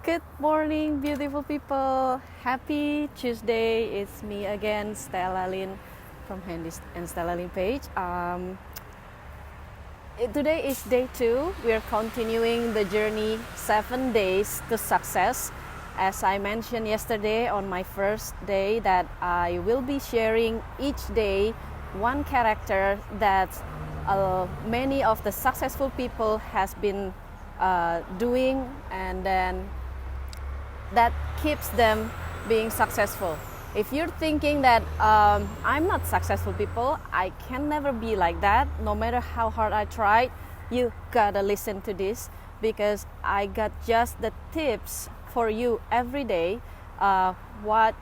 Good morning, beautiful people. Happy Tuesday. It's me again, Stella Lin from Handy and Stella Lin page. Today is day 2. We are continuing the journey 7 days to success. As I mentioned yesterday on my first day, that I will be sharing each day one character that many of the successful people has been doing, and then that keeps them being successful. If you're thinking that I'm not successful people, I can never be like that, no matter how hard I tried, you gotta listen to this, because I got just the tips for you every day, what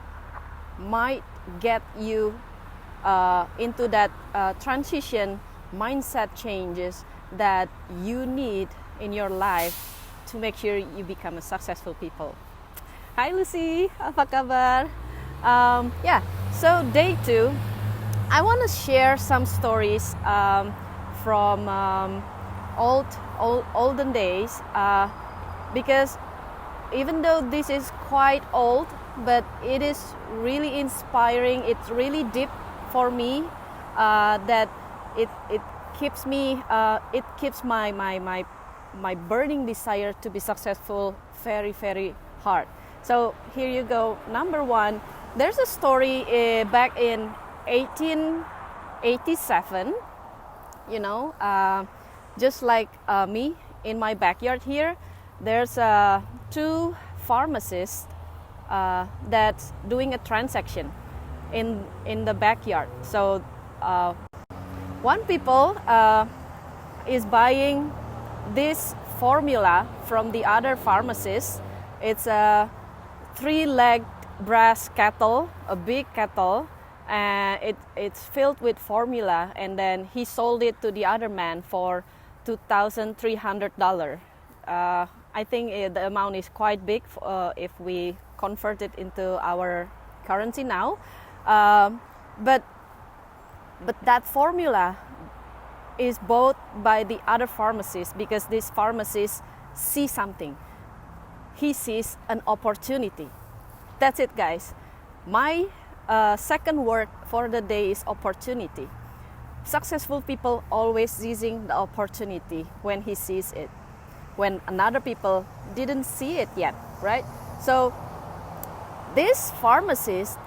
might get you into that transition mindset changes that you need in your life to make sure you become a successful people. Hi Lucy, apa kabar? So day 2, I want to share some stories from olden days, because even though this is quite old, but it is really inspiring. It's really deep for me, that it keeps me, it keeps my burning desire to be successful very, very hard. So here you go. Number 1, there's a story back in 1887, just like me in my backyard here, there's 2 pharmacists that's doing a transaction in the backyard. So one people is buying this formula from the other pharmacist. It's a 3-legged brass kettle, a big kettle, and it's filled with formula, and then he sold it to the other man for $2,300. I think the amount is quite big if we convert it into our currency now, but that formula is bought by the other pharmacist, because this pharmacist sees something. He sees an opportunity. That's it, guys. My second word for the day is opportunity. Successful people always seizing the opportunity when he sees it, when another people didn't see it yet, right? So this pharmacist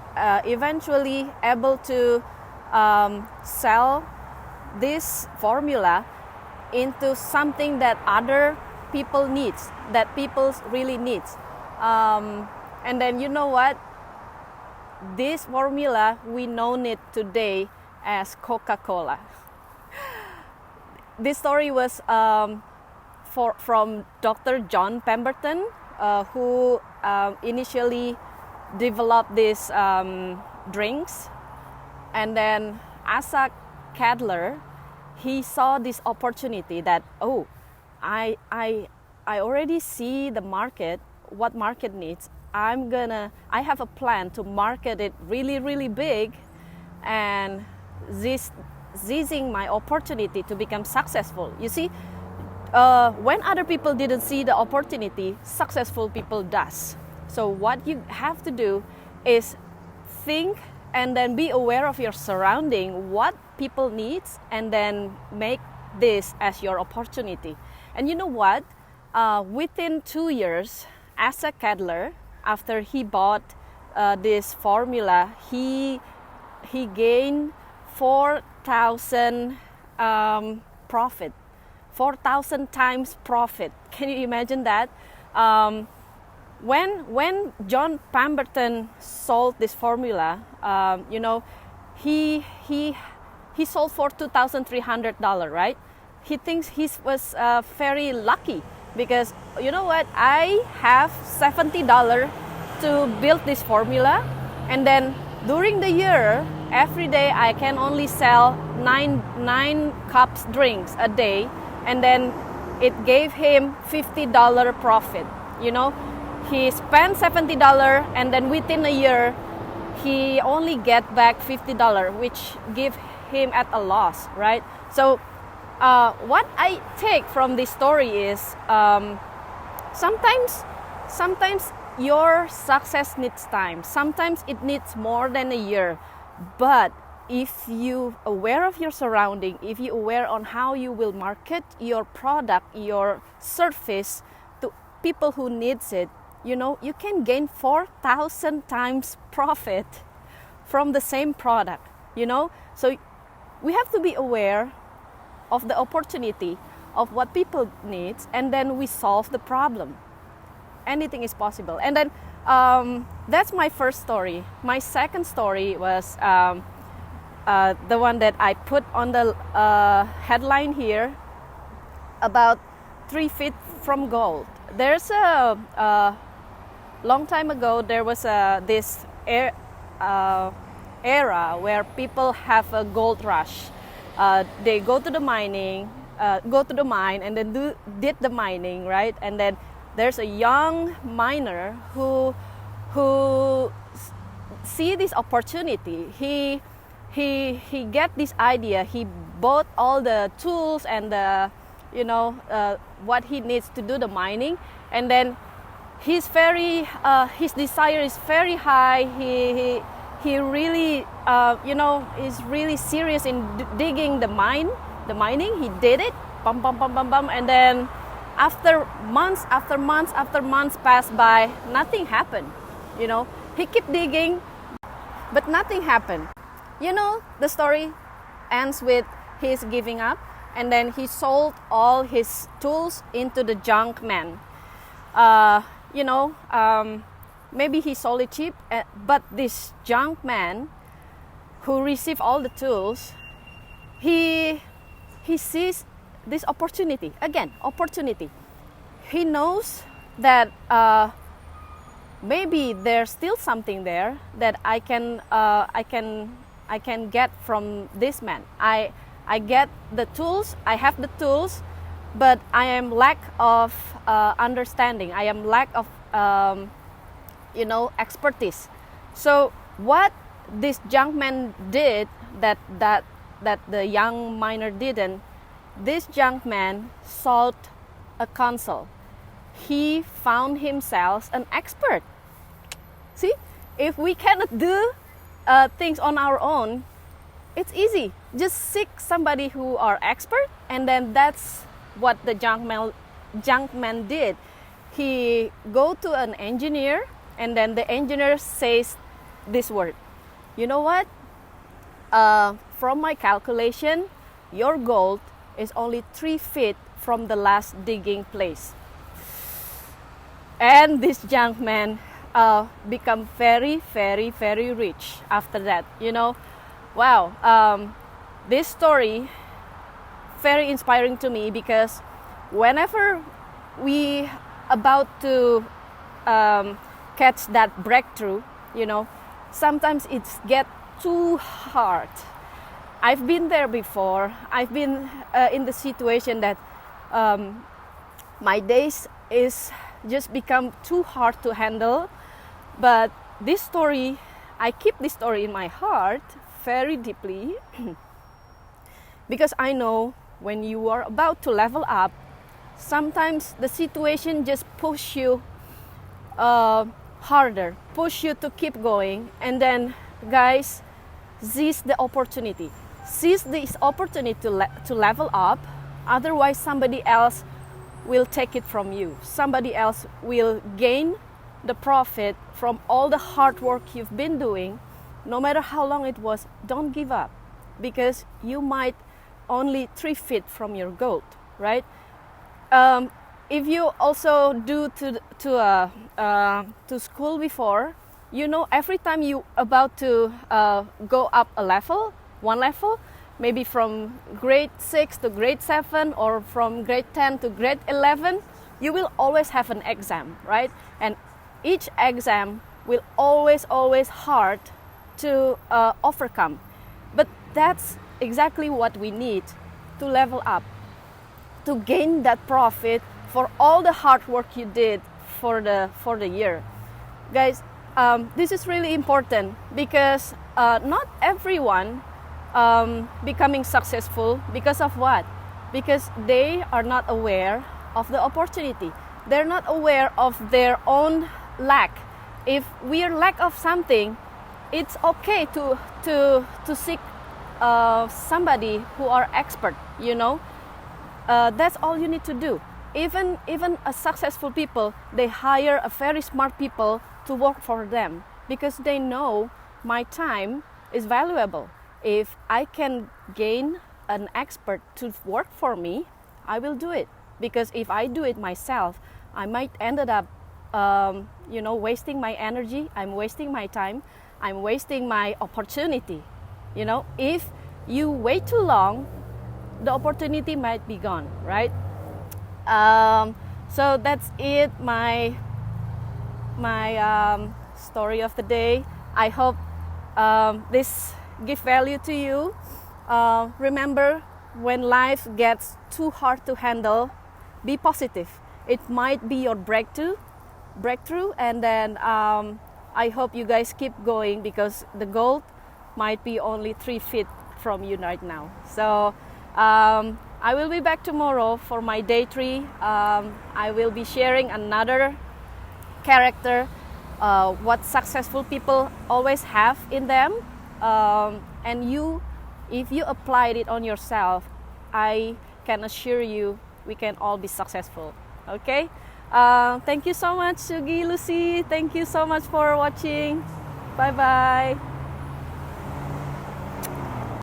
eventually able to sell this formula into something that other people needs, that people really needs, and then you know what, this formula, we know it today as Coca-Cola. This story was from Dr. John Pemberton, who initially developed these drinks, and then Asa Cadler, he saw this opportunity that, I already see the market, what market needs. I have a plan to market it really, really big, and seizing my opportunity to become successful. You see, when other people didn't see the opportunity, successful people does. So what you have to do is think and then be aware of your surrounding, what people needs, and then make this as your opportunity. And you know what? Within 2 years, Asa Cadler, after he bought this formula, he gained 4,000 profit, 4,000 times profit. Can you imagine that? When John Pemberton sold this formula, he sold for $2,300, right? He thinks he was very lucky, because you know what? I have $70 to build this formula, and then during the year, every day I can only sell 9 cups drinks a day, and then it gave him $50 profit. He spent $70, and then within a year, he only get back $50, which give him at a loss, right? So what I take from this story is sometimes Sometimes your success needs time. Sometimes it needs more than a year. But if you aware of your surrounding, if you aware on how you will market your product, your service to people who needs it, you can gain 4,000 times profit from the same product, So we have to be aware of the opportunity of what people need, and then we solve the problem. Anything is possible. And then that's my first story. My second story was the one that I put on the headline here, about 3 feet from gold. There's a long time ago, there was this era where people have a gold rush. They go to the mine, and then did the mining, right? And then there's a young miner who see this opportunity. He get this idea. He bought all the tools and the what he needs to do the mining, and then his desire is very high. He really is really serious in digging the mining. He did it, bum, and then after months passed by, nothing happened. He kept digging, but nothing happened. The story ends with his giving up, and then he sold all his tools into the junk man. Maybe he sold it cheap, but this junk man who received all the tools, he sees this opportunity. Again, opportunity. He knows that maybe there's still something there that I can get from this man. I get the tools. I have the tools, but I am lack of understanding. I am lack of expertise. So what this junk man did that the young miner didn't, this junk man sold a console. He found himself an expert. See, if we cannot do things on our own, it's easy. Just seek somebody who are expert, and then that's what the junk man did. He go to an engineer, and then the engineer says this word. You know what? From my calculation, your gold is only 3 feet from the last digging place. And this junk man become very, very, very rich after that. Wow. This story very inspiring to me, because whenever we about to catch that breakthrough, sometimes it's get too hard. I've been there before. I've been in the situation that my days is just become too hard to handle. But this story, I keep this story in my heart very deeply because I know when you are about to level up, sometimes the situation just push you harder, push you to keep going. And then, guys, seize the opportunity. Seize this opportunity to level up. Otherwise, somebody else will take it from you. Somebody else will gain the profit from all the hard work you've been doing. No matter how long it was, don't give up, because you might only 3 feet from your goal, right? If you also do to school before, every time you about to go up one level, maybe from grade 6 to grade 7 or from grade 10 to grade 11, you will always have an exam, right? And each exam will always hard to overcome. But that's exactly what we need to level up, to gain that profit for all the hard work you did for the year. Guys, this is really important, because not everyone becoming successful because of what? Because they are not aware of the opportunity. they're not aware of their own lack. If we are lack of something, it's okay to seek somebody who are expert, you know. That's all you need to do. Even a successful people, they hire a very smart people to work for them because they know my time is valuable. If I can gain an expert to work for me, I will do it. Because if I do it myself, I might ended up wasting my energy, I'm wasting my time, I'm wasting my opportunity. You know, if you wait too long, the opportunity might be gone, right? So that's it, my story of the day. I hope this give value to you. Remember, when life gets too hard to handle, be positive. It might be your breakthrough, and then I hope you guys keep going because the goal might be only 3 feet from you right now. So I will be back tomorrow for my day 3. I will be sharing another character, what successful people always have in them, and if you applied it on yourself, I can assure you we can all be successful. Okay, thank you so much, Sugi, Lucy. Thank you so much for watching. Bye bye.